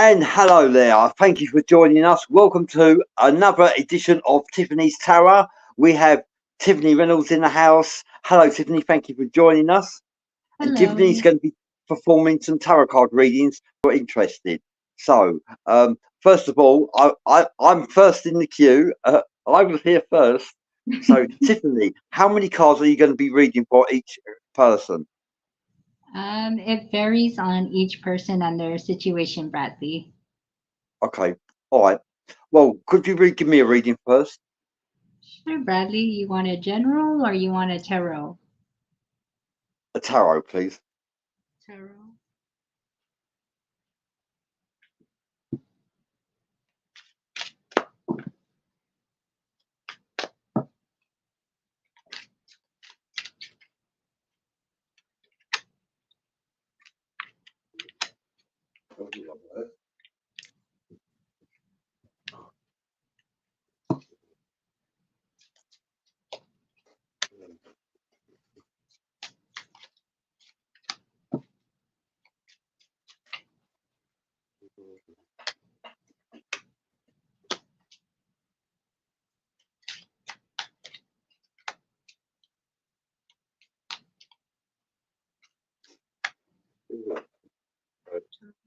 And hello there. Thank you for joining us. Welcome to another edition of Tiffany's Tarot. We have Tiffany Rynolds in the house. Hello, Tiffany. Thank you for joining us. And Tiffany's Hello. going to be performing some tarot card readings if you're interested. So, first of all, I'm first in the queue. I was here first. So, Tiffany, how many cards are you going to be reading for each person? It varies on each person and their situation, Bradley. Okay. All right. Well, could you give me a reading first? Sure, Bradley, you want a general or you want a tarot? A tarot, please. Tarot.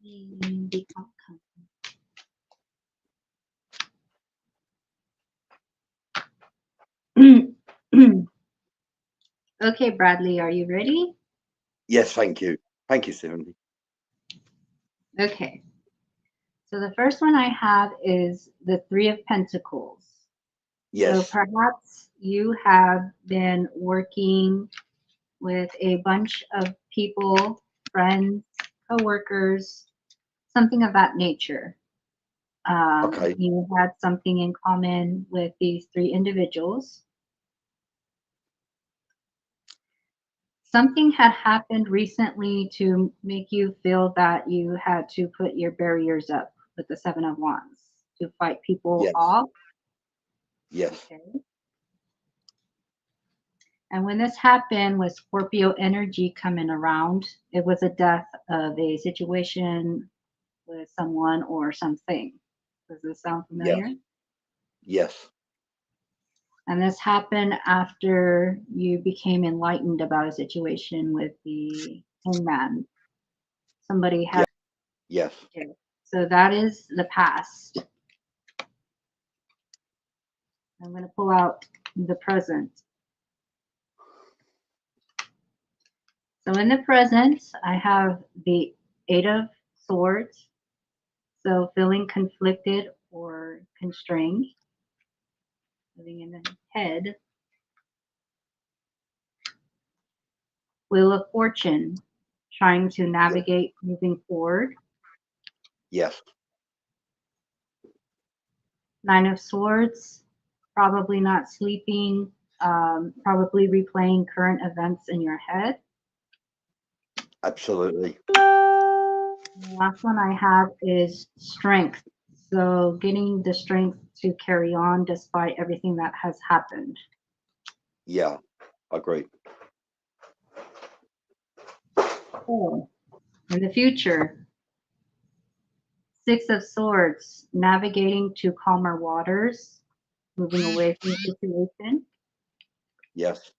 The outcome. Okay, Bradley, are you ready? Yes, thank you. Thank you, Tiffany. Okay. So the first one I have is the Three of Pentacles. So Yes. perhaps you have been working with a bunch of people, friends, coworkers, something of that nature. Okay. You had something in common with these three individuals. Something had happened recently to make you feel that you had to put your barriers up with the Seven of Wands to fight people Yes. off. Yes. Okay. And when this happened with Scorpio energy coming around, it was a death of a situation with someone or something. Does this sound Yes. familiar? Yes. And this happened after you became enlightened about a situation with the hangman. Somebody had Yes. Yes. it. So that is the past. I'm going to pull out the present. So in the present, I have the Eight of Swords. So feeling conflicted or constrained, living in the head. Wheel of Fortune, trying to Yes. navigate moving forward. Yes. Nine of Swords, probably not sleeping, probably replaying current events in your head. Absolutely. And the last one I have is Strength. So getting the strength to carry on despite everything that has happened. Yeah. Agree. So in the future, Six of Swords, navigating to calmer waters, moving away from the situation. Yes.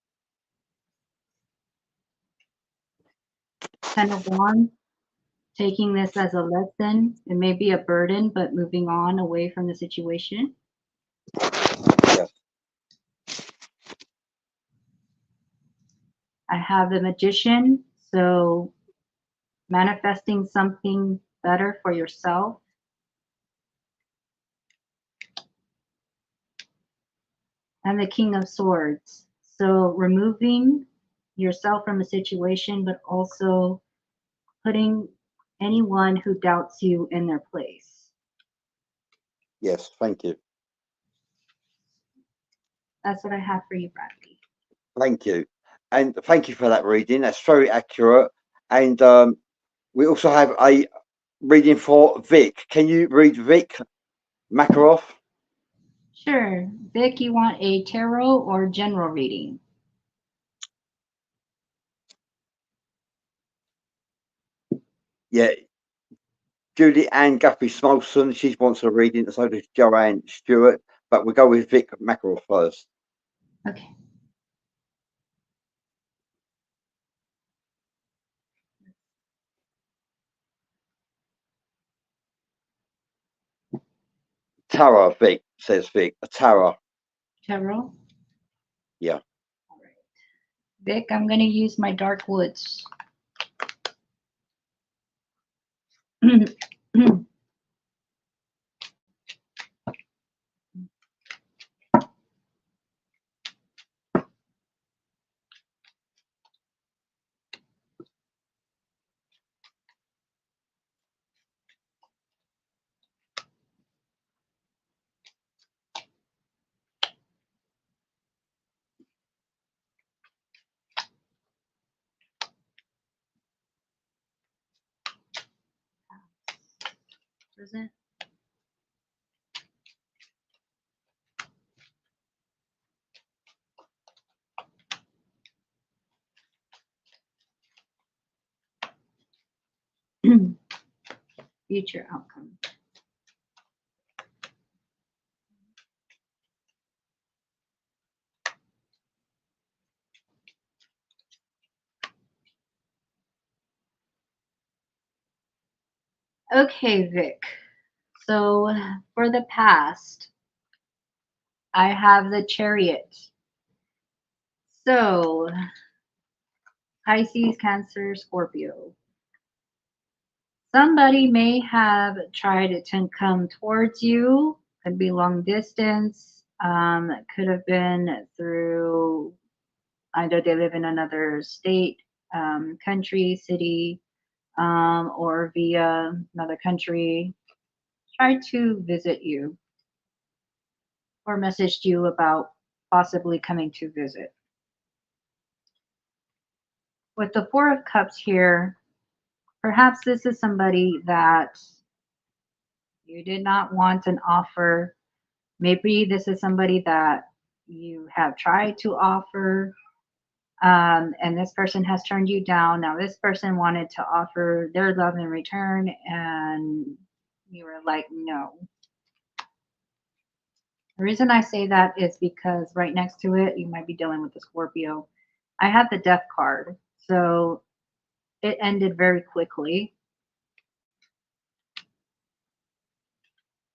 Ten of Wands, taking this as a lesson. It may be a burden, but moving on away from the situation. Yes. I have the Magician, so manifesting something better for yourself. And the King of Swords, so removing yourself from a situation, but also putting anyone who doubts you in their place. Yes. Thank you. That's what I have for you, Bradley. Thank you. And thank you for that reading. That's very accurate. And we also have a reading for Vic. Can you read Vic Makarov? Sure. Vic, you want a tarot or general reading? Yeah. Julie Ann Guthrie Smolson, she wants a reading, so does Joanne Stewart, but we'll go with Vic Mackerel first. Okay. Tara, Vic, says Vic. A Tara, Tarot. yeah. All right. Vic, I'm going to use my Dark Woods. Present. Future outcome. Okay, Vic. So for the past, I have the Chariot. So Pisces, Cancer, Scorpio. Somebody may have tried to come towards you. Could be long distance. Could have been through either they live in another state, country, city, or via another country. Tried to visit you or messaged you about possibly coming to visit. With the Four of Cups here, perhaps this is somebody that you did not want an offer. Maybe this is somebody that you have tried to offer, and this person has turned you down. Now, this person wanted to offer their love in return, and you were like, no. The reason I say that is because right next to it, you might be dealing with the Scorpio. I have the Death card, so it ended very quickly.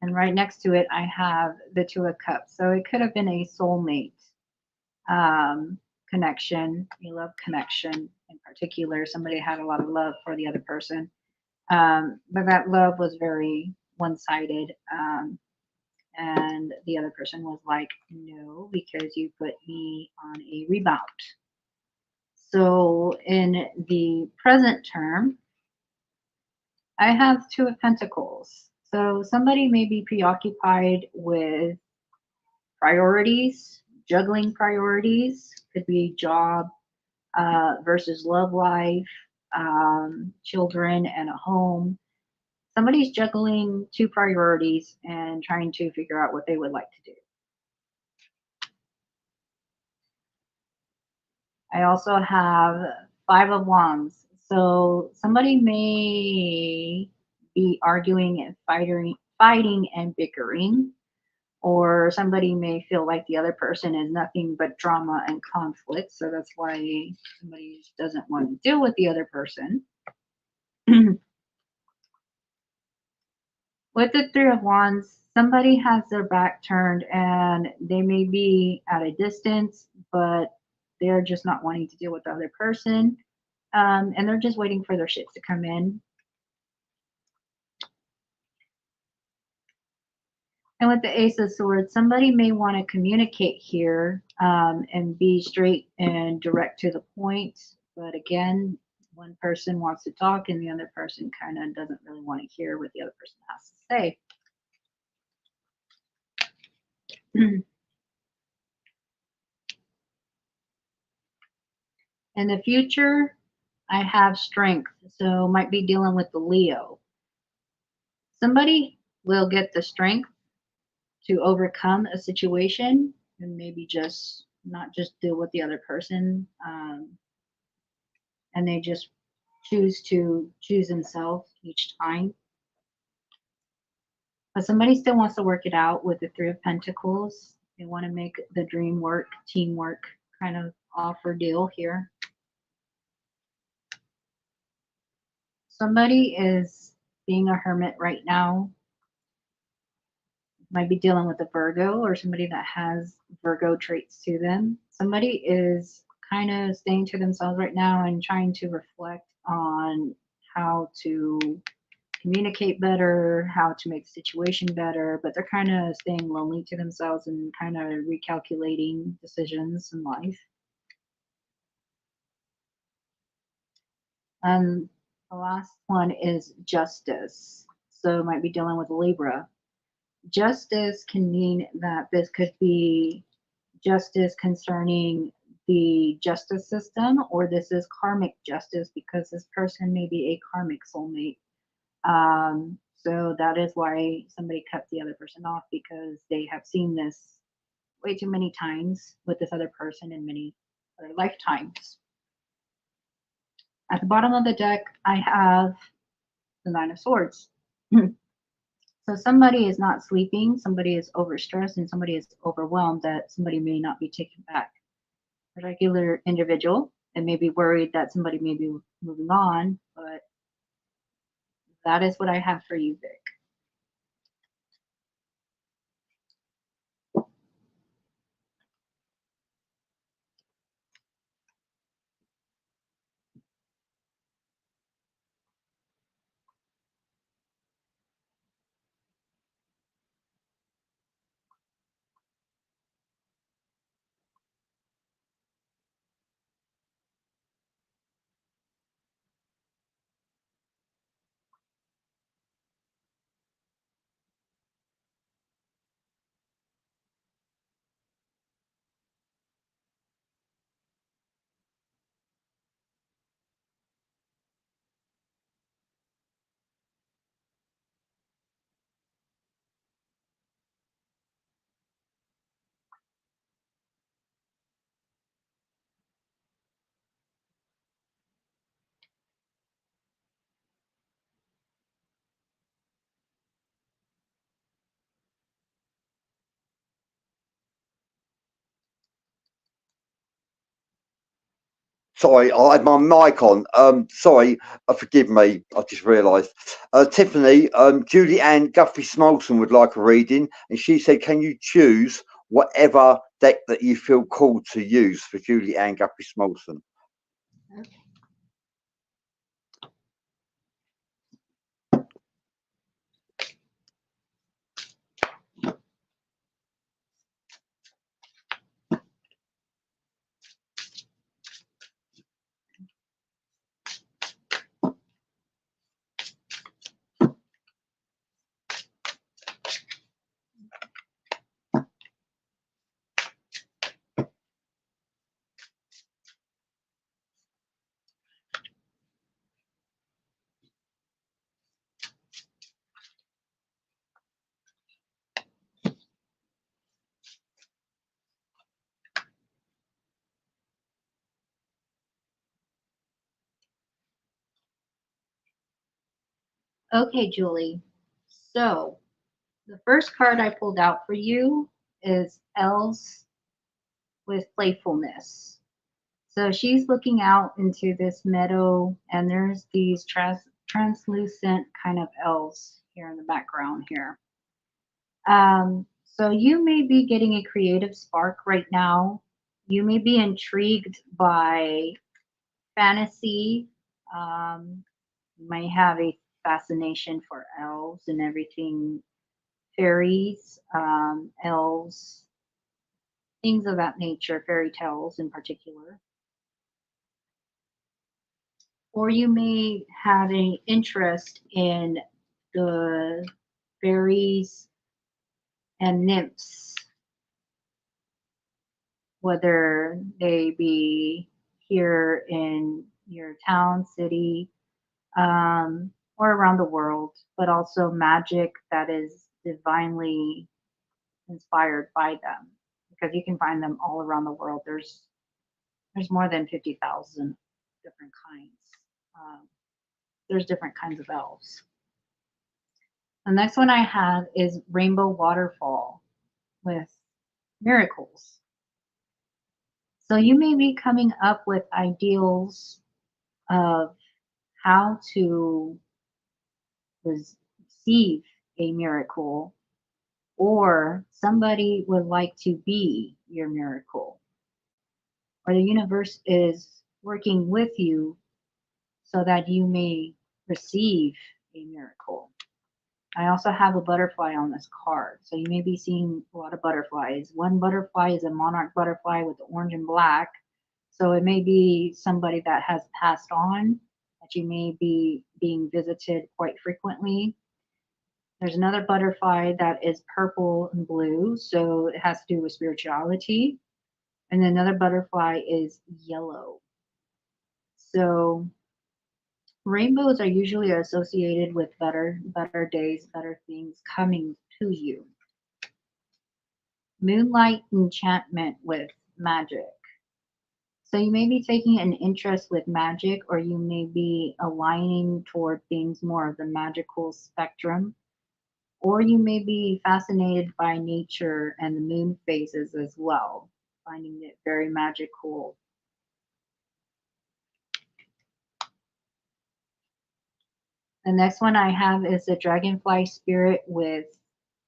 And right next to it, I have the Two of Cups. So it could have been a soulmate connection, a love connection in particular. Somebody had a lot of love for the other person. But that love was very one sided. And the other person was like, no, because you put me on a rebound. So in the present term, I have Two of Pentacles. So somebody may be preoccupied with priorities, juggling priorities, could be job versus love life, children, and a home. Somebody's juggling two priorities and trying to figure out what they would like to do. I also have Five of Wands. So somebody may be arguing and fighting and bickering, or somebody may feel like the other person is nothing but drama and conflict. So that's why somebody doesn't want to deal with the other person. With the Three of Wands, somebody has their back turned and they may be at a distance, but they're just not wanting to deal with the other person. And they're just waiting for their shit to come in. And with the Ace of Swords, somebody may want to communicate here and be straight and direct to the point. But again, one person wants to talk and the other person kind of doesn't really want to hear what the other person has to say. In the future, I have Strength. So might be dealing with the Leo. Somebody will get the strength to overcome a situation and maybe just not just deal with the other person. And they just choose to choose themselves each time. But somebody still wants to work it out with the Three of Pentacles. They want to make the dream work, teamwork kind of offer deal here. Somebody is being a hermit right now. Might be dealing with a Virgo or somebody that has Virgo traits to them. Somebody is kind of staying to themselves right now and trying to reflect on how to communicate better, how to make the situation better, but they're kind of staying lonely to themselves and kind of recalculating decisions in life. And the last one is justice. So might be dealing with a Libra. Justice can mean that this could be justice concerning the justice system, or this is karmic justice because this person may be a karmic soulmate. So that is why somebody cut the other person off, because they have seen this way too many times with this other person in many other lifetimes. At the bottom of the deck, I have the Nine of Swords. So somebody is not sleeping, somebody is overstressed, and somebody is overwhelmed that somebody may not be taken back. A regular individual and may be worried that somebody may be moving on, but that is what I have for you, Vic. Sorry, I had my mic on. Sorry, forgive me. I just realised. Tiffany, Julie Ann Guffey Smolson would like a reading, and she said, "Can you choose whatever deck that you feel called to use for Julie Ann Guffey Smolson?" Okay, Julie. So the first card I pulled out for you is Elves with Playfulness. So she's looking out into this meadow, and there's these translucent kind of elves here in the background here. So you may be getting a creative spark right now. You may be intrigued by fantasy. You might have a fascination for elves and everything, fairies, elves, things of that nature, fairy tales in particular. Or you may have an interest in the fairies and nymphs, whether they be here in your town, city, or around the world, but also magic that is divinely inspired by them, because you can find them all around the world. There's more than 50,000 different kinds. Um, there's different kinds of elves. The next one I have is Rainbow Waterfall with miracles. So you may be coming up with ideals of how to receive a miracle, or somebody would like to be your miracle, or the universe is working with you so that you may receive a miracle. I also have a butterfly on this card. So you may be seeing a lot of butterflies. One butterfly is a monarch butterfly with the orange and black. So it may be somebody that has passed on, that you may be being visited quite frequently. There's another butterfly that is purple and blue. So it has to do with spirituality. And then another butterfly is yellow. So rainbows are usually associated with better days, better things coming to you. Moonlight enchantment with magic. So you may be taking an interest with magic, or you may be aligning toward things more of the magical spectrum, or you may be fascinated by nature and the moon phases as well, finding it very magical. The next one I have is the dragonfly spirit with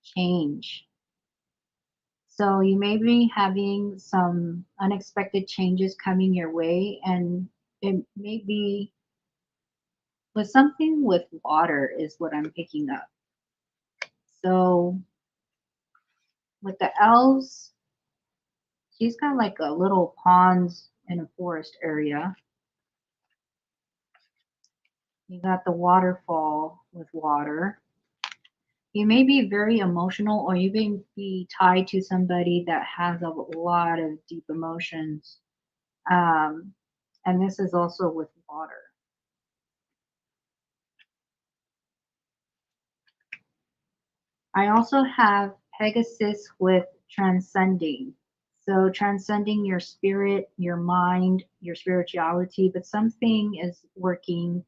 change. So you may be having some unexpected changes coming your way, and it may be with something with water is what I'm picking up. So with the elves, she's got like a little pond in a forest area. You got the waterfall with water. You may be very emotional, or you may be tied to somebody that has a lot of deep emotions. Um, and this is also with water. I also have Pegasus with transcending. So, transcending your spirit, your mind, your spirituality, but something is working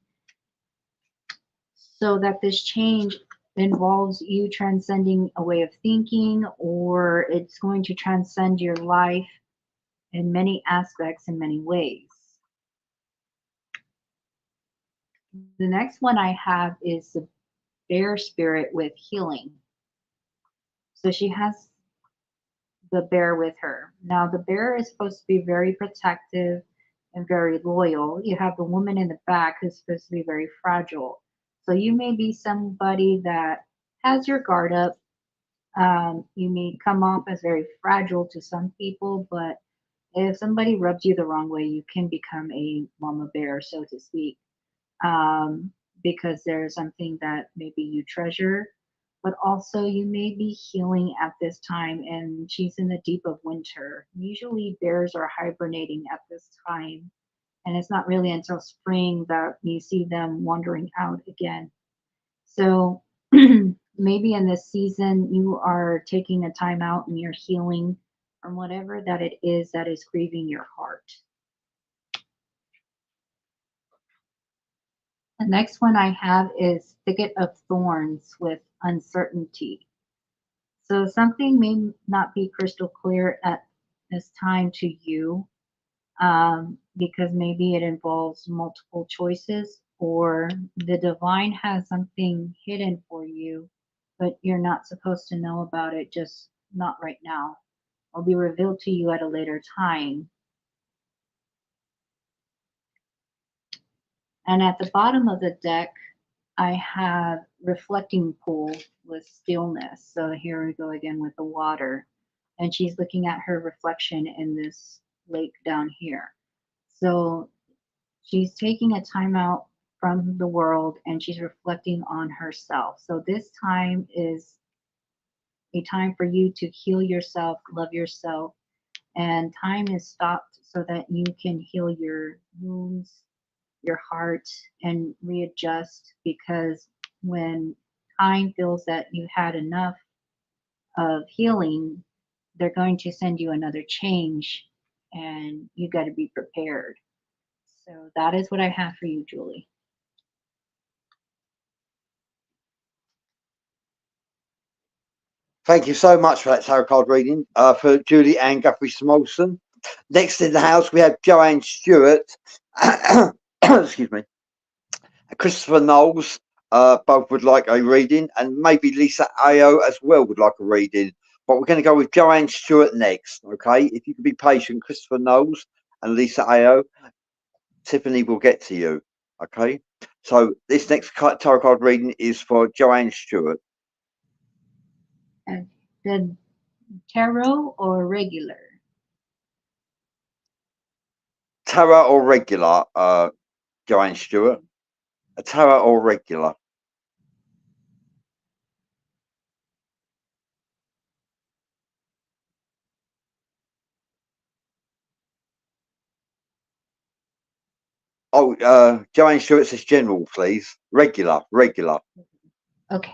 so that this change involves you transcending a way of thinking, or it's going to transcend your life in many aspects, in many ways. The next one I have is the bear spirit with healing. So she has the bear with her. Now, the bear is supposed to be very protective and very loyal. You have the woman in the back who's supposed to be very fragile. So you may be somebody that has your guard up. You may come off as very fragile to some people, but if somebody rubs you the wrong way, you can become a mama bear, so to speak, um, because there's something that maybe you treasure, but also you may be healing at this time, and she's in the deep of winter. Usually bears are hibernating at this time, and it's not really until spring that you see them wandering out again. So maybe in this season you are taking a time out and you're healing from whatever that it is that is grieving your heart. The next one I have is Thicket of Thorns with uncertainty. So something may not be crystal clear at this time to you, because maybe it involves multiple choices, or the divine has something hidden for you, but you're not supposed to know about it, just not right now. It'll be revealed to you at a later time. And at the bottom of the deck, I have reflecting pool with stillness. So here we go again with the water. And she's looking at her reflection in this lake down here. So she's taking a time out from the world and she's reflecting on herself. So this time is a time for you to heal yourself, love yourself, and time is stopped so that you can heal your wounds, your heart, and readjust, because when time feels that you had enough of healing, they're going to send you another change and you got to be prepared. So that is what I have for you, Julie. Thank you so much for that tarot card reading for Julie Ann Guthrie Smolson. Next in the house, we have Joanne Stewart. Excuse me. Christopher Knowles both would like a reading, and maybe Lisa Ayo as well would like a reading. But we're going to go with Joanne Stewart next, okay? If you can be patient, Christopher Knowles and Lisa Ayo, Tiffany will get to you, okay? So this next tarot card reading is for Joanne Stewart. And the tarot or regular? Tarot or regular, Joanne Stewart? A tarot or regular? Oh, Joanne Stewart says general, please. Regular, regular. Okay.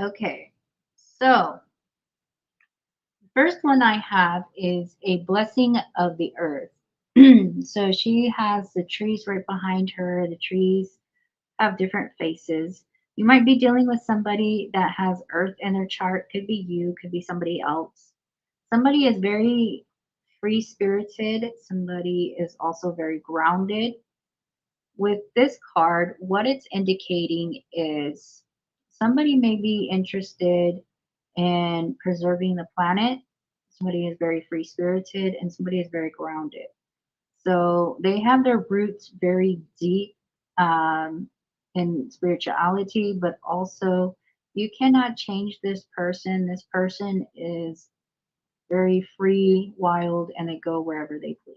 Okay. So, the first one I have is a blessing of the earth. So she has the trees right behind her. The trees have different faces. You might be dealing with somebody that has earth in their chart. Could be you, could be somebody else. Somebody is very free spirited. Somebody is also very grounded. With this card, what it's indicating is somebody may be interested in preserving the planet. Somebody is very free spirited and somebody is very grounded. So they have their roots very deep in spirituality, but also you cannot change this person. This person is very free, wild, and they go wherever they please.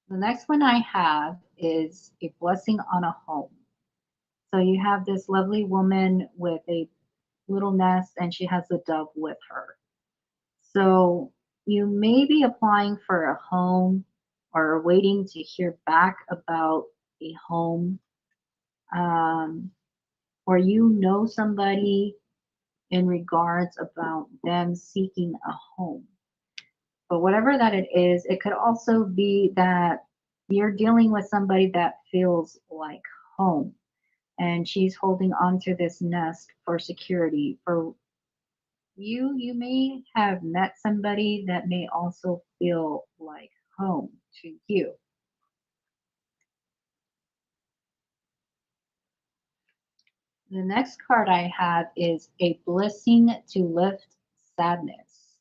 The next one I have is a blessing on a home. So you have this lovely woman with a little nest and she has a dove with her. So you may be applying for a home or waiting to hear back about a home, um, or you know somebody in regards about them seeking a home. But whatever that it is, it could also be that you're dealing with somebody that feels like home and she's holding on to this nest for security. For you may have met somebody that may also feel like home to you. The next card I have is a blessing to lift sadness.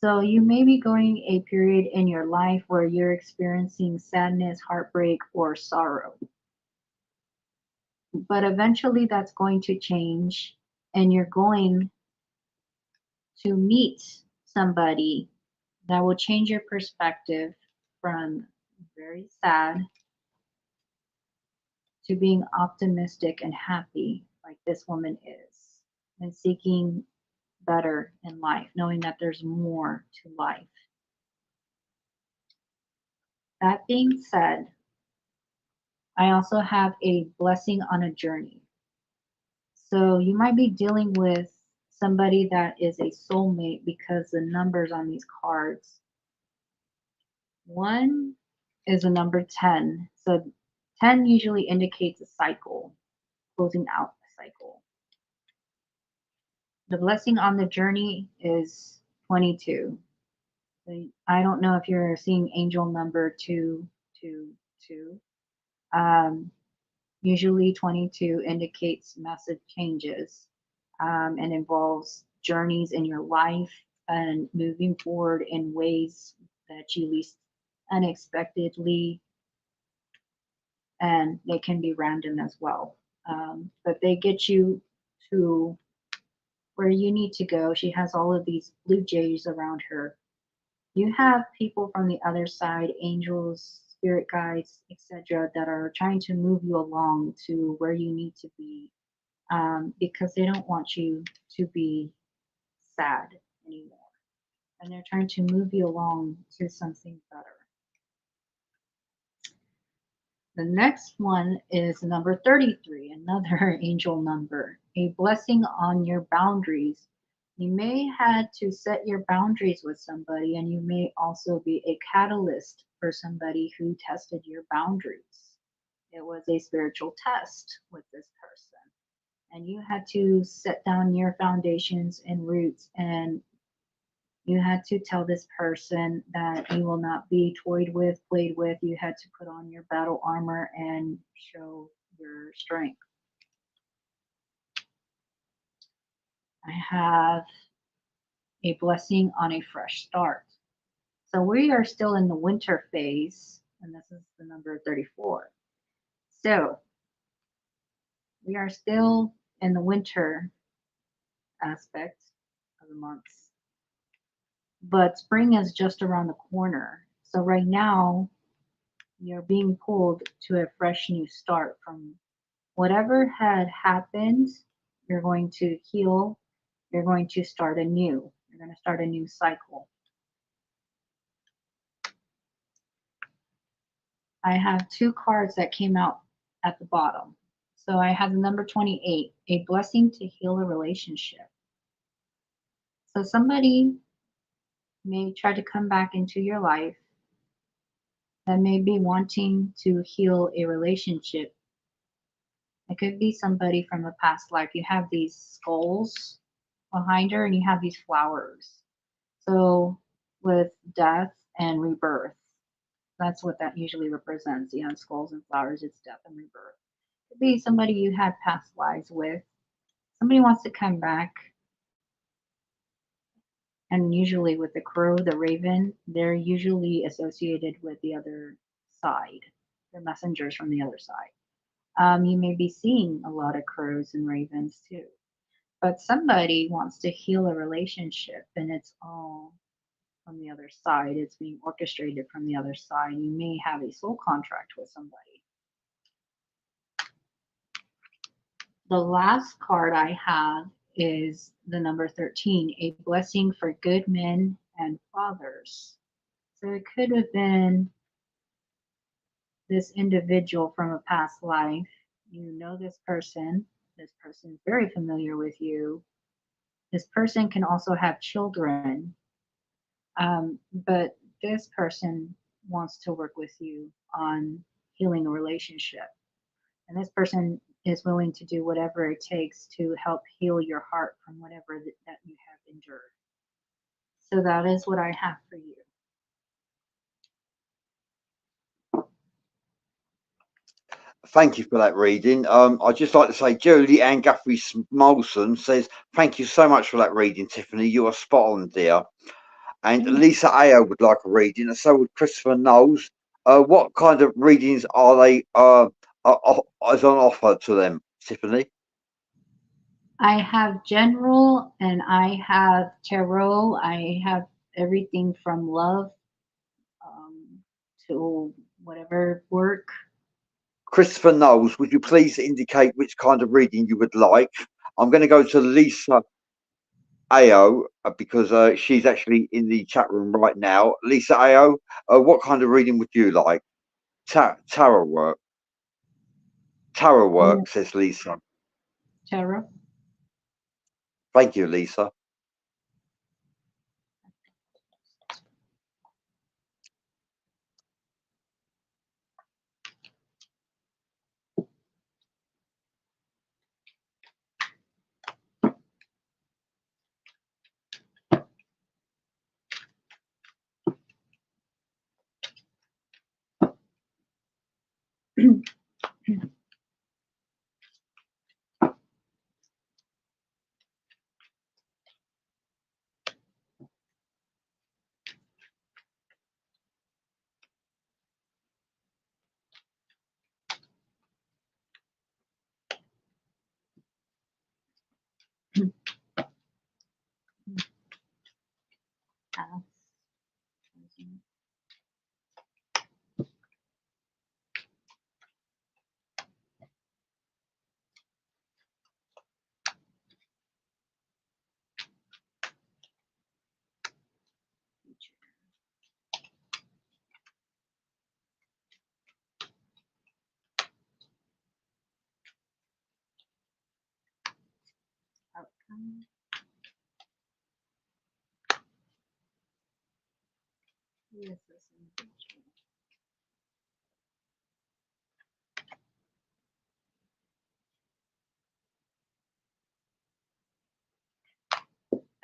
So you may be going a period in your life where you're experiencing sadness, heartbreak, or sorrow. But eventually that's going to change and you're going to meet somebody that will change your perspective from very sad to being optimistic and happy like this woman is and seeking better in life, knowing that there's more to life. That being said, I also have a blessing on a journey. So you might be dealing with somebody that is a soulmate because the numbers on these cards. One is a number 10. So 10 usually indicates a cycle, closing out a cycle. The blessing on the journey is 22. I don't know if you're seeing angel number 222. Um, Usually 22 indicates massive changes and involves journeys in your life and moving forward in ways that you least unexpectedly, and they can be random as well. But they get you to where you need to go. She has all of these blue jays around her. You have people from the other side, angels, spirit guides, etc., that are trying to move you along to where you need to be, because they don't want you to be sad anymore. And they're trying to move you along to something better. The next one is number 33, another angel number, a blessing on your boundaries. You may had to set your boundaries with somebody, and you may also be a catalyst for somebody who tested your boundaries. It was a spiritual test with this person, and you had to set down your foundations and roots, and you had to tell this person that you will not be toyed with, played with. You had to put on your battle armor and show your strength. I have a blessing on a fresh start. So we are still in the winter phase, and this is the number 34. So we are still in the winter aspect of the months, but spring is just around the corner. So right now, you're being pulled to a fresh new start from whatever had happened. You're going to heal. You're going to start anew. You're going to start a new cycle. I have two cards that came out at the bottom. So I have the number 28, a blessing to heal a relationship. So somebody may try to come back into your life that may be wanting to heal a relationship. It could be somebody from a past life. You have these skulls behind her and you have these flowers. So with death and rebirth, that's what that usually represents. You have skulls and flowers, it's death and rebirth. It could be somebody you had past lives with. Somebody wants to come back. And usually with the crow, the raven, they're usually associated with the other side. They're messengers from the other side. You may be seeing a lot of crows and ravens too. But somebody wants to heal a relationship, and it's all from the other side. It's being orchestrated from the other side. You may have a soul contract with somebody. The last card I have is the number 13, a blessing for good men and fathers. So it could have been this individual from a past life. You know this person. This person is very familiar with you. This person can also have children, but this person wants to work with you on healing a relationship. And this person is willing to do whatever it takes to help heal your heart from whatever that you have endured. So that is what I have for you. Thank you for that reading. I'd just like to say, Julie Ann Guthrie Smolson says, thank you so much for that reading, Tiffany. You are spot on, dear. And Thank Lisa Ayo would like a reading, and so would Christopher Knowles. What kind of readings are they is on offer to them, Tiffany? I have general and I have tarot. I have everything from love to whatever work. Christopher Knowles, would you please indicate which kind of reading you would like? I'm going to go to Lisa Ayo because she's actually in the chat room right now. Lisa Ayo, what kind of reading would you like? Tarot work. Tarot Yeah, work, says Lisa. tarot. Thank you, Lisa. outcome. Who is this individual?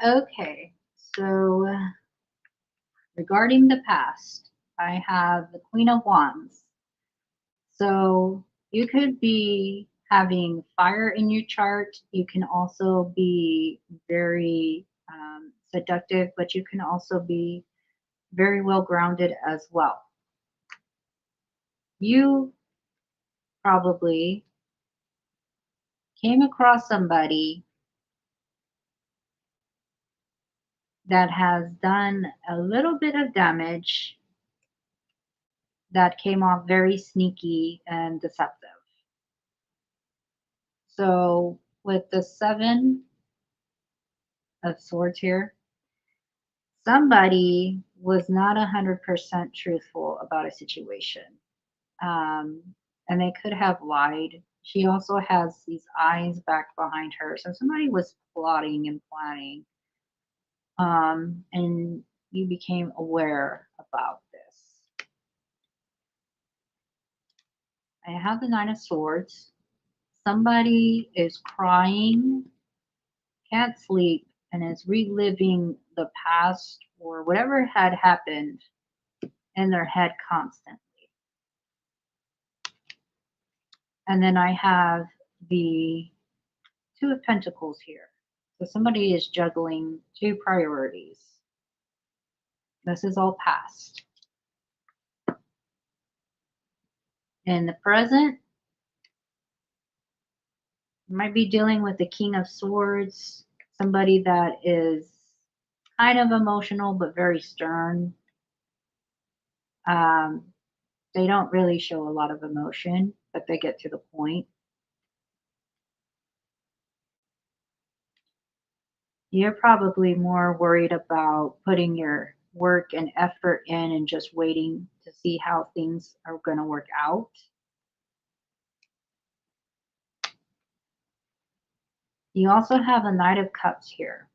Okay, so regarding the past, I have the Queen of Wands. So you could be having fire in your chart. You can also be very seductive, but you can also be very well grounded as well. You probably came across somebody that has done a little bit of damage that came off very sneaky and deceptive. So with the Seven of Swords here, somebody was not 100% truthful about a situation. Um, and they could have lied. She also has these eyes back behind her. So somebody was plotting and planning. And you became aware about this. I have the Nine of Swords. Somebody is crying, can't sleep, and is reliving the past or whatever had happened in their head constantly. And then I have the Two of Pentacles here. So somebody is juggling two priorities. This is all past. In the present, you might be dealing with the King of Swords, somebody that is kind of emotional but very stern. They don't really show a lot of emotion, but they get to the point. You're probably more worried about putting your work and effort in and just waiting to see how things are going to work out. You also have a Knight of Cups here.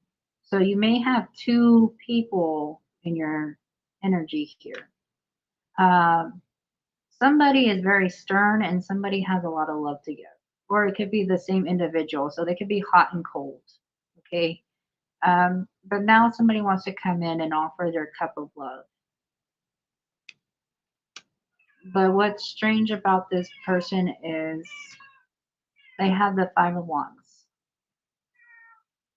So you may have two people in your energy here. Somebody is very stern and somebody has a lot of love to give. Or it could be the same individual. So they could be hot and cold. Okay. But now somebody wants to come in and offer their cup of love. But what's strange about this person is they have the Five of Wands.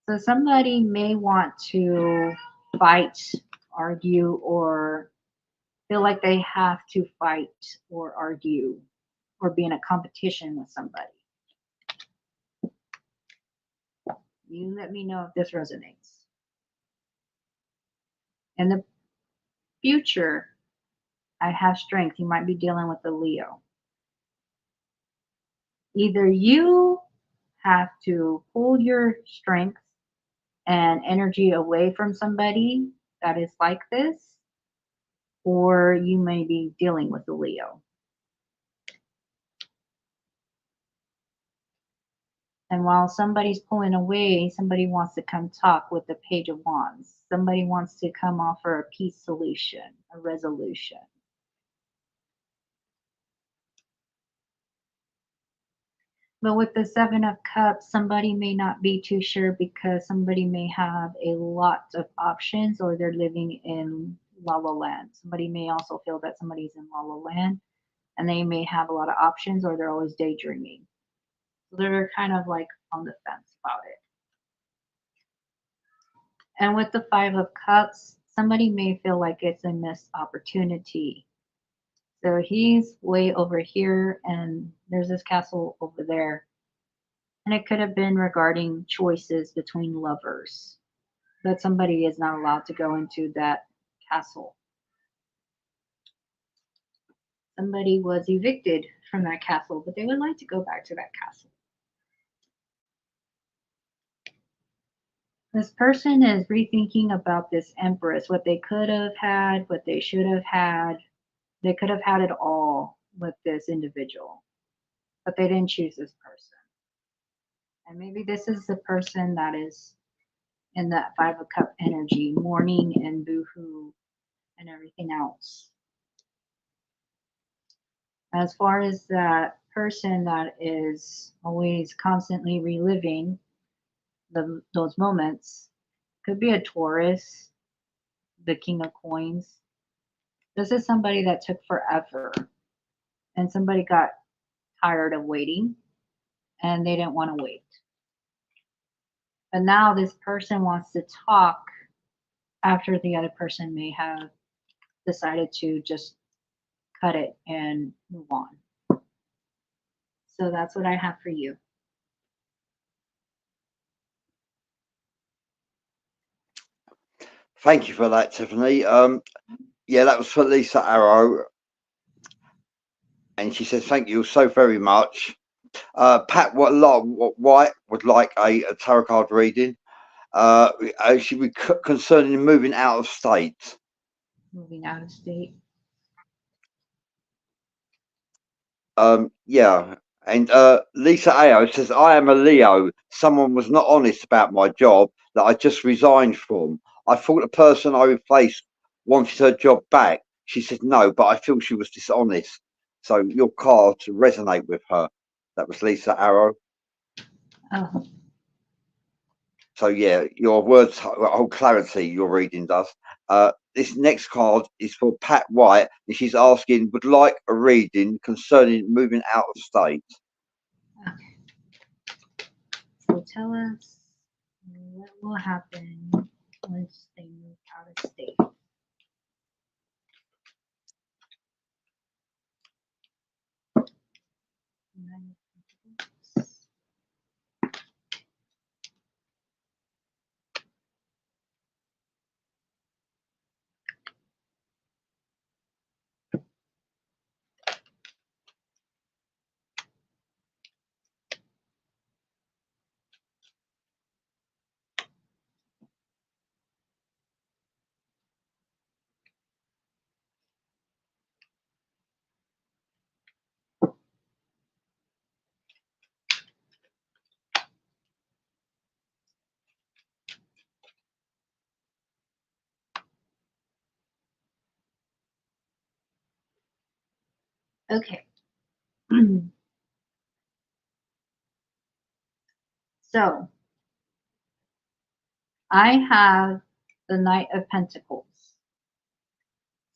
So somebody may want to fight, argue, or feel like they have to fight or argue or be in a competition with somebody. You let me know if this resonates. In the future, I have Strength. You might be dealing with a Leo. Either you have to pull your strength and energy away from somebody that is like this, or you may be dealing with a Leo. And while somebody's pulling away, somebody wants to come talk with the Page of Wands. Somebody wants to come offer a peace solution, a resolution. But with the Seven of Cups, somebody may not be too sure because somebody may have a lot of options or they're living in La La Land. Somebody may also feel that somebody's in La La Land and they may have a lot of options or they're always daydreaming. So they're kind of like on the fence about it. And with the Five of Cups, somebody may feel like it's a missed opportunity. So he's way over here and there's this castle over there. And it could have been regarding choices between lovers, but somebody is not allowed to go into that castle. Somebody was evicted from that castle, but they would like to go back to that castle. This person is rethinking about this Empress, what they could have had, what they should have had. They could have had it all with this individual, but they didn't choose this person. And maybe this is the person that is in that Five of Cup energy, mourning and boohoo and everything else. As far as that person that is always constantly reliving those moments, could be a Taurus, the King of Coins. This is somebody that took forever and somebody got tired of waiting and they didn't want to wait. But now this person wants to talk after the other person may have decided to just cut it and move on. So that's what I have for you. Thank you for that, Tiffany. Yeah, that was for Lisa Arrow, and she says thank you so very much. Pat White would like a tarot card reading. She would concerning moving out of state. Moving out of state. Yeah, and Lisa Ao says I am a Leo. Someone was not honest about my job that I just resigned from. I thought the person I replaced wanted her job back. She said no, but I feel she was dishonest. So your cards resonate with her. That was Lisa Arrow. Oh, So yeah, your words hold clarity. Your reading does. This next card is for Pat White, and she's asking would like a reading concerning moving out of state. okay. So tell us what will happen once they move out of state. Nine of Pentacles. Okay. So I have the Knight of Pentacles.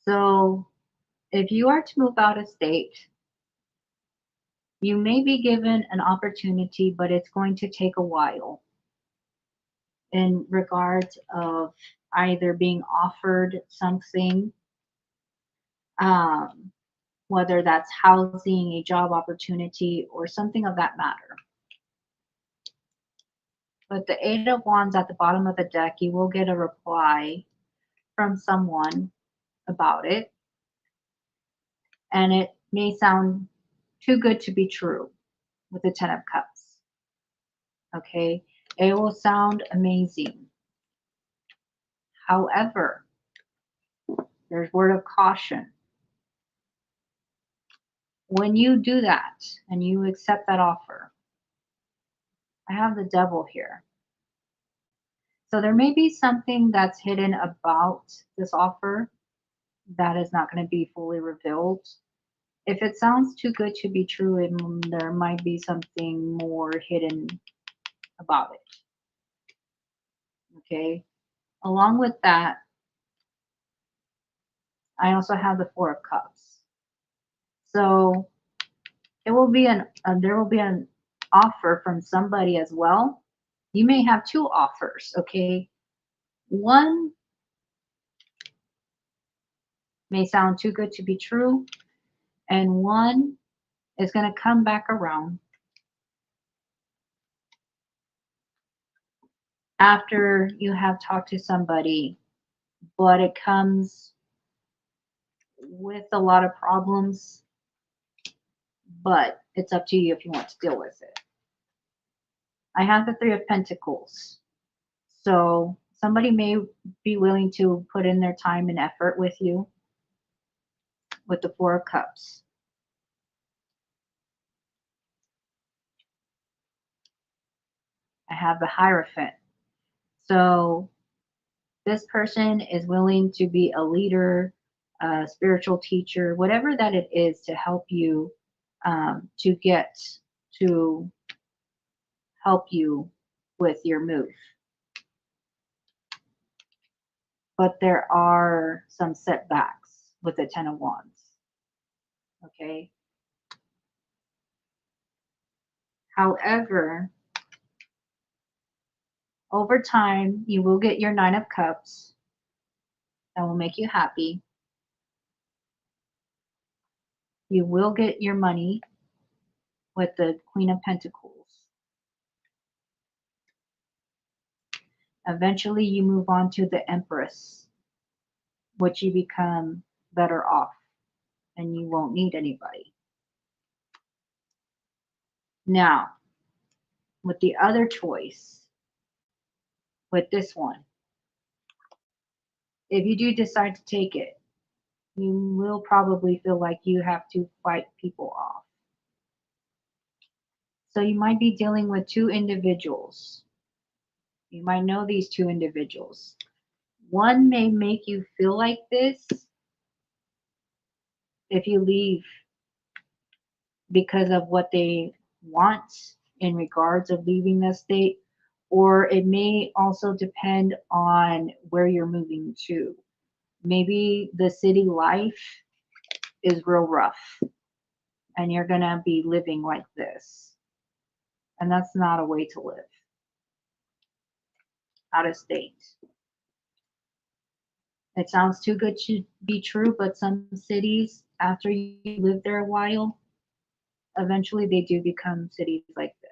So if you are to move out of state, you may be given an opportunity, but it's going to take a while in regards of either being offered something, um, whether that's housing, a job opportunity, or something of that matter. But the Eight of Wands at the bottom of the deck, you will get a reply from someone about it. And it may sound too good to be true with the Ten of Cups. Okay, it will sound amazing. However, there's word of caution. When you do that and you accept that offer, I have the Devil here. So there may be something that's hidden about this offer that is not going to be fully revealed. If it sounds too good to be true, there might be something more hidden about it. Okay. Along with that, I also have the Four of Cups. So it will be there will be an offer from somebody as well. You may have two offers. Okay. One may sound too good to be true, and one is going to come back around after you have talked to somebody, but it comes with a lot of problems, but it's up to you if you want to deal with it. I have the Three of Pentacles. So somebody may be willing to put in their time and effort with you with the Four of Cups. have the Hierophant. So this person is willing to be a leader, a spiritual teacher, whatever that it is to help you, to get to help you with your move. But there are some setbacks with the Ten of Wands. Okay. However, over time, you will get your Nine of Cups. That will make you happy. You will get your money with the Queen of Pentacles. Eventually, you move on to the Empress, which you become better off and you won't need anybody. Now, with the other choice, with this one, if you do decide to take it, you will probably feel like you have to fight people off. So you might be dealing with two individuals. You might know these two individuals. One may make you feel like this if you leave because of what they want in regards of leaving the state, or it may also depend on where you're moving to. Maybe the city life is real rough and you're going to be living like this. And that's not a way to live out of state. It sounds too good to be true, but some cities, after you live there a while, eventually they do become cities like this.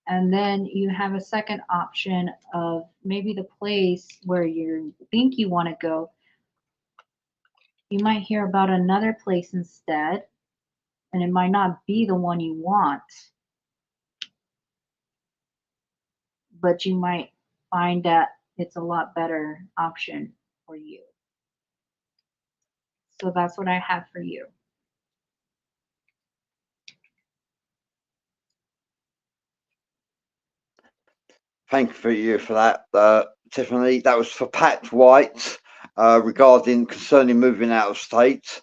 And then you have a second option of maybe the place where you think you want to go. You might hear about another place instead, and it might not be the one you want, but you might find that it's a lot better option for you. So that's what I have for you. Thank you for that, Tiffany. That was for Pat White regarding concerning moving out of state.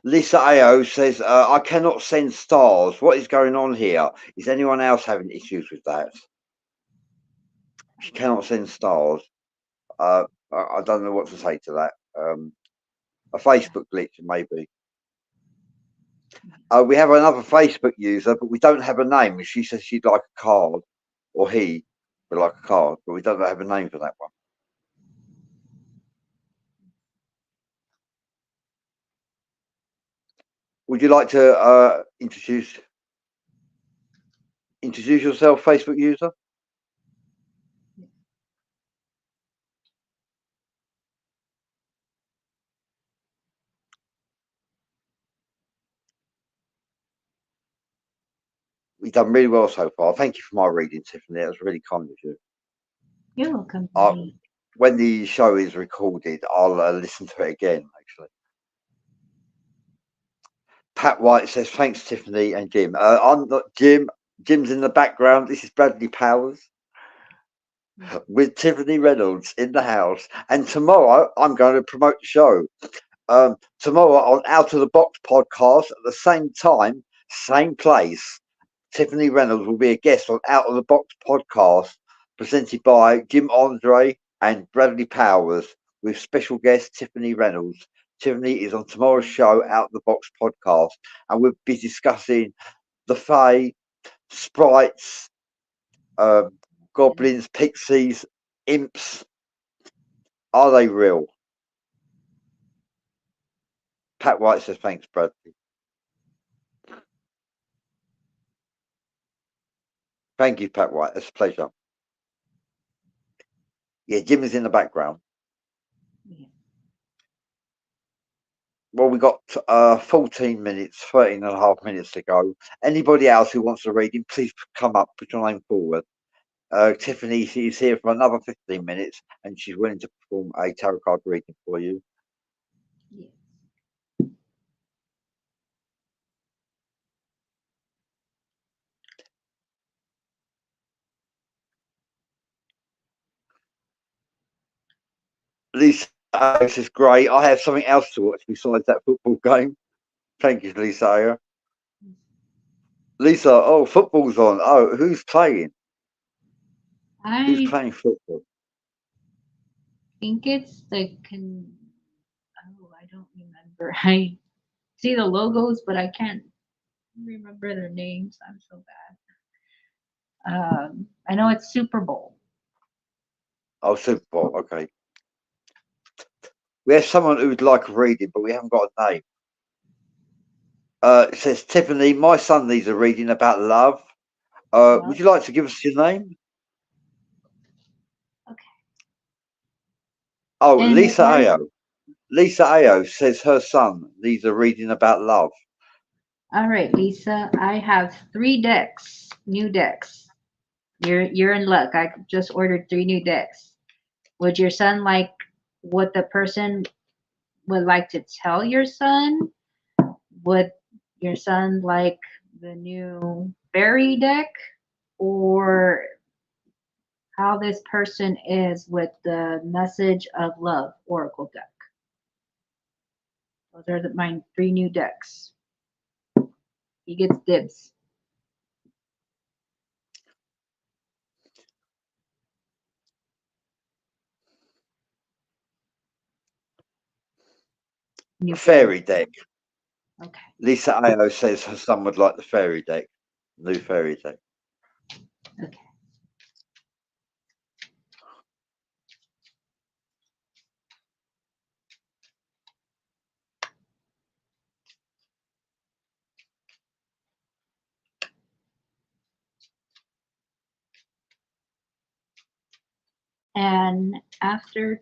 Lisa AO says, I cannot send stars. What is going on here? Is anyone else having issues with that? She cannot send stars. I don't know what to say to that. A Facebook glitch, maybe. We have another Facebook user, but we don't have a name. She says she'd like a card, or he would like a card, but we don't have a name for that one. Would you like to introduce yourself, Facebook user? We've done really well so far. Thank you for my reading, Tiffany. That was really kind of you. You're welcome. When the show is recorded, I'll listen to it again, actually. Pat White says, thanks, Tiffany and Jim. I'm not Jim. Jim's in the background. This is Bradley Powers with Tiffany Reynolds in the house. And tomorrow, I'm going to promote the show. Tomorrow on Out of the Box podcast at the same time, same place. Tiffany Reynolds will be a guest on Out of the Box podcast presented by Jim Andre and Bradley Powers with special guest Tiffany Reynolds. Tiffany is on tomorrow's show, Out of the Box podcast, and we'll be discussing the Fae, sprites, goblins, pixies, imps. Are they real? Pat White says, thanks, Bradley. Thank you, Pat White. It's a pleasure. Yeah, Jim is in the background. Yeah. Well, we got 14 minutes, 13 and a half minutes to go. Anybody else who wants a reading, please come up, put your name forward. Tiffany is here for another 15 minutes and she's willing to perform a tarot card reading for you. Yes. Lisa Alex is great. I have something else to watch besides that football game. Thank you, Lisa. Lisa, oh, football's on. Oh, who's playing? Who's I playing football? think it's oh, I don't remember. I see the logos, but I can't remember their names. I'm so bad. I know it's Super Bowl. Oh, Super Bowl. Okay. We have someone who would like a reading, but we haven't got a name. It says, Tiffany, my son needs a reading about love. Would Love. you like to give us your name? Okay. Oh, And Lisa what? Ao. Lisa Ao says her son needs a reading about love. All right, Lisa. I have 3 decks, new decks. You're in luck. I just ordered 3 new decks. Would your son like what the person would like to tell your son? Would your son like the new fairy deck, or how this person is with the message of love oracle deck? Those are my 3 new decks. He gets dibs. New fairy. Fairy deck. Okay. Lisa Ao says her son would like the fairy deck. New fairy deck. Okay. And after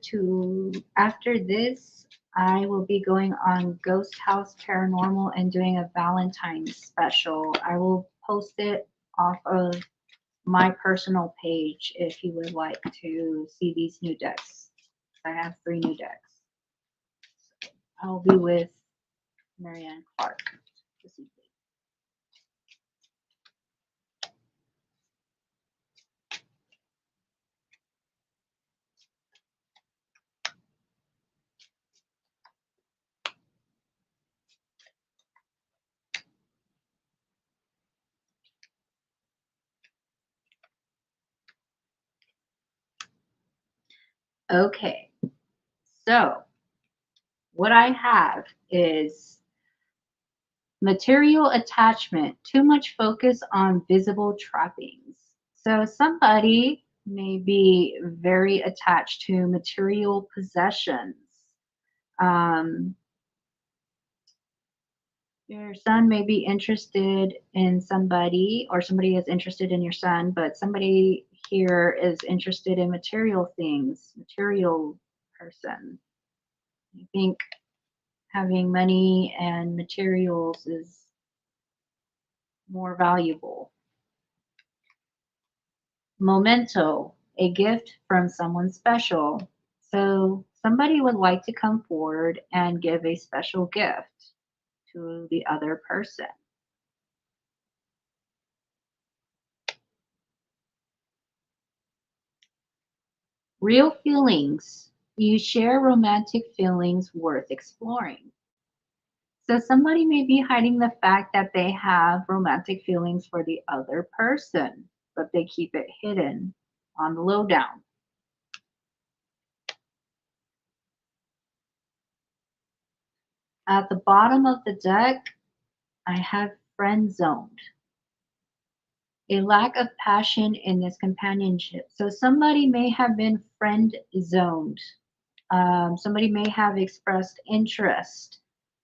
this, I will be going on Ghost House Paranormal and doing a Valentine's special. I will post it off of my personal page if you would like to see these new decks. I have 3 new decks. I'll be with Marianne Clark this evening. Okay, so what I have is material attachment, too much focus on visible trappings. So somebody may be very attached to material possessions. Um, your son may be interested in somebody, or somebody is interested in your son, but somebody here is interested in material things, material person. I think having money and materials is more valuable. Memento, a gift from someone special. So somebody would like to come forward and give a special gift to the other person. Real feelings. You share romantic feelings worth exploring. So somebody may be hiding the fact that they have romantic feelings for the other person, but they keep it hidden on the lowdown. At the bottom of the deck, I have friend zoned. A lack of passion in this companionship. So somebody may have been friend zoned. Somebody may have expressed interest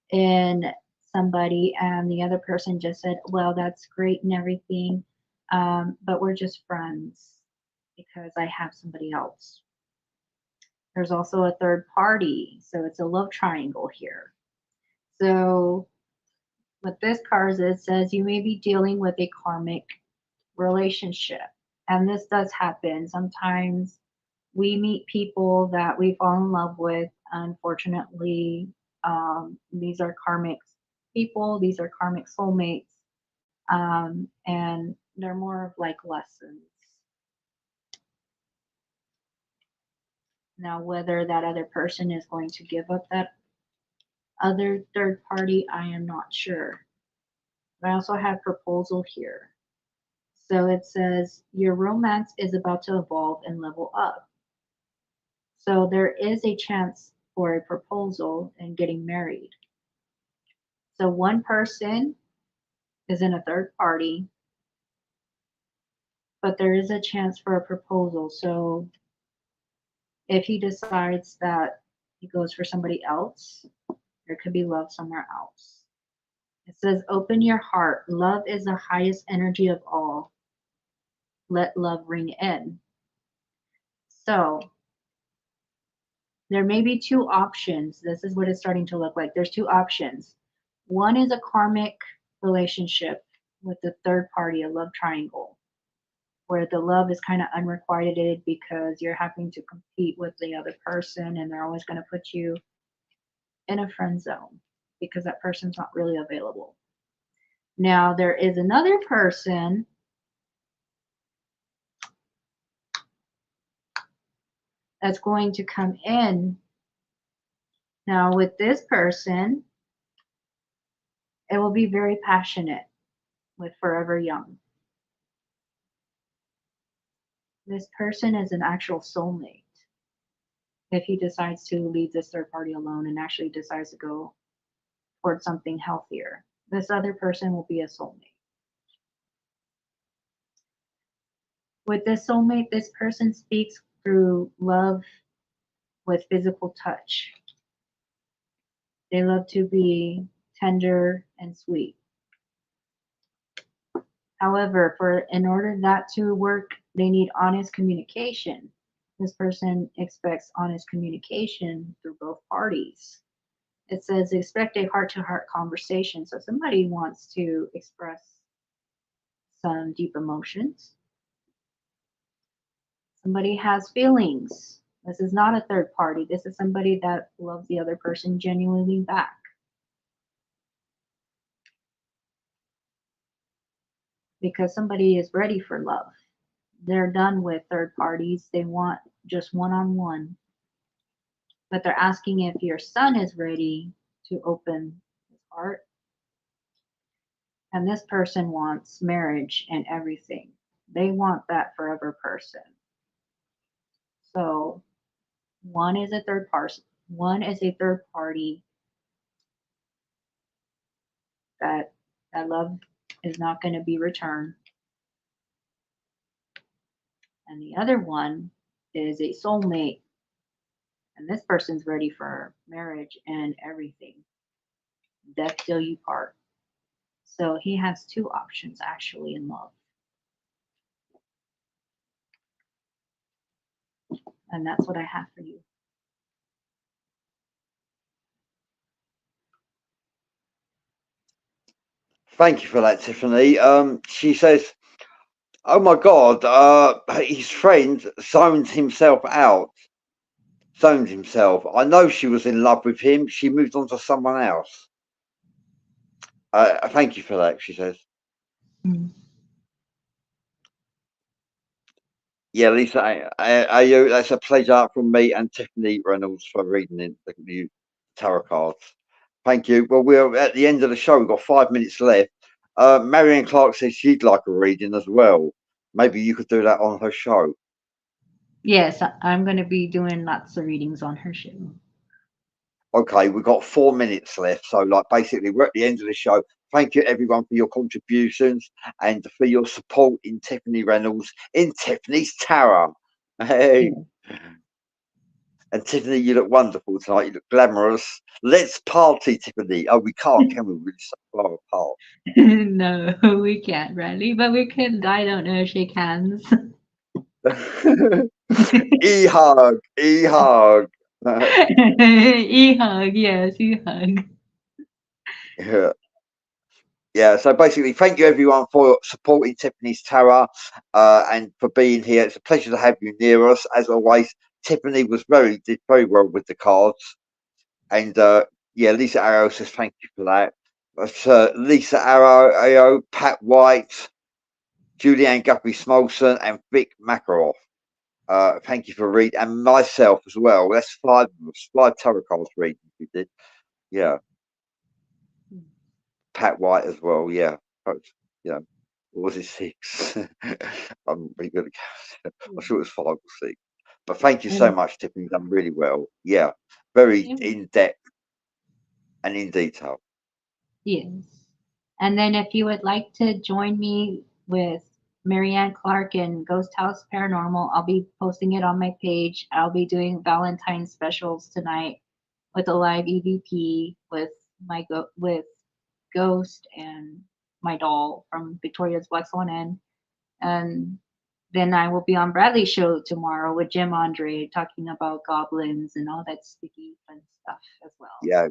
in somebody, and the other person just said, well, that's great and everything, but we're just friends because I have somebody else. There's also a third party, so it's a love triangle here. So with this card, it says you may be dealing with a karmic relationship. And this does happen. Sometimes we meet people that we fall in love with. Unfortunately, these are karmic people, these are karmic soulmates, and they're more of like lessons. Now, whether that other person is going to give up that other third party, I am not sure. But I also have proposal here. So it says your romance is about to evolve and level up. So there is a chance for a proposal and getting married. So one person is in a third party, but there is a chance for a proposal. So if he decides that he goes for somebody else, there could be love somewhere else. It says, open your heart. Love is the highest energy of all. Let love ring in. So there may be two options. This is what it's starting to look like. There's two options. One is a karmic relationship with the third party, a love triangle, where the love is kind of unrequited because you're having to compete with the other person and they're always going to put you in a friend zone because that person's not really available. Now, there is another person that's going to come in. Now, with this person, it will be very passionate with Forever Young. This person is an actual soulmate if he decides to leave this third party alone and actually decides to go towards something healthier. This other person will be a soulmate. With this soulmate, this person speaks through love with physical touch. They love to be tender and sweet. However, in order that to work, they need honest communication. This person expects honest communication through both parties. It says expect a heart-to-heart conversation. So somebody wants to express some deep emotions. Somebody has feelings. This is not a third party. This is somebody that loves the other person genuinely back. Because somebody is ready for love. They're done with third parties. They want just one-on-one. But they're asking if your son is ready to open his heart. And this person wants marriage and everything. They want that forever person. So one is a third party. One is a third party that love is not going to be returned. And the other one is a soulmate. And this person's ready for marriage and everything. Death till you part. So he has two options actually in love. And that's what I have for you. Thank you for that, Tiffany. She says, "Oh my God, his friend zoned himself out. Zoned himself. I know she was in love with him. She moved on to someone else." Thank you for that. She says, Mm. "Yeah, Lisa, are you? That's a pleasure from me and Tiffany Reynolds for reading the new tarot cards. Thank you. Well, we're at the end of the show. We've got 5 minutes left. Marianne Clark says she'd like a reading as well. Maybe you could do that on her show. Yes, I'm going to be doing lots of readings on her show. Okay, we've got 4 minutes left. So, like, basically, we're at the end of the show. Thank you, everyone, for your contributions and for your support in Tiffany Reynolds, in Tiffany's Tarot. Hey. Yeah. And Tiffany, you look wonderful tonight. You look glamorous. Let's party, Tiffany. Oh, we can't, can we? We're so far apart. No, we can't, Bradley, but we could, I don't know, shake hands. E-hug, e-hug. E-hug, yes, e-hug. Yeah. Yeah, so basically, thank you everyone for supporting Tiffany's Tarot and for being here. It's a pleasure to have you near us. As always, Tiffany did very well with the cards. And yeah, Lisa Arrow says thank you for that. But, Lisa Arrow, Pat White, Julianne Guppy Smolson, and Vic Makaroff. Thank you for reading, and myself as well. That's five of us, five tarot cards reading you did. Yeah, Pat White as well. Yeah, yeah. Or was it six? I'm really good at counting. I'm sure it was five or six. But thank you so And much, Tiffany. You've done really well. Yeah, very yeah, in depth and in detail. yes. And then if you would like to join me with Marianne Clark and Ghost House Paranormal, I'll be posting it on my page. I'll be doing Valentine specials tonight with a live EVP with with Ghost and my doll from Victoria's Black Swan Inn. And then I will be on Bradley's show tomorrow with Jim Andre talking about goblins and all that spooky fun stuff as well. Yeah,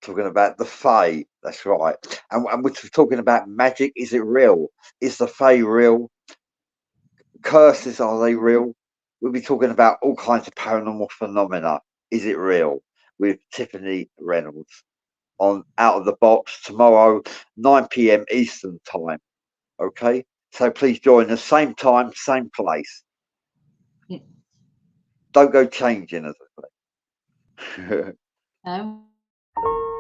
talking about the Fae. That's right. And we're talking about magic. Is it real? Is the Fae real? Curses, are they real? We'll be talking about all kinds of paranormal phenomena. Is it real? With Tiffany Reynolds on Out of the Box tomorrow, 9 p.m. Eastern time. Okay? So please join us, same time, same place. Yeah. Don't go changing, as I say. I will.